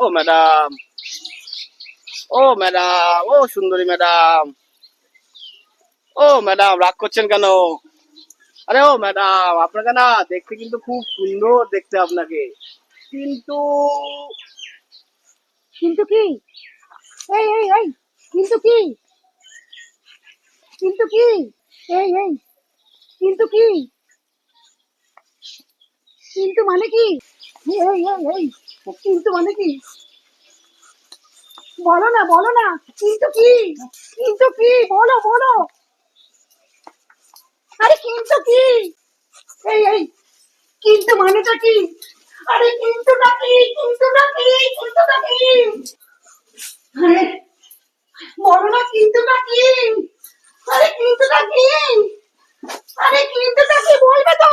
ও madam, ও madam, ও সুন্দরী madam, ও madam রাগ করছেন কেন? আরে ও ম্যাডাম, আপনাকে না দেখতে কিন্তু খুব সুন্দর দেখতে আপনাকে, কিন্তু কিন্তু কি? এই কিন্তু কি? কিন্তু কি? এই কিন্তু কি? কিন্তু মানে কি? এই কিন্তু মানে কি? বলো না, কিন্তু কি? কিন্তু কি? বলো। আরে কিন্তু কি? এই কিন্তু মানেটা কি? আরে কিন্তুটা কি? কিন্তুটা কি? কিন্তুটা কি? আরে বলো না, কিন্তুটা কি? আরে কিন্তুটা কি? আরে কিন্তুটা কি বলবে তো?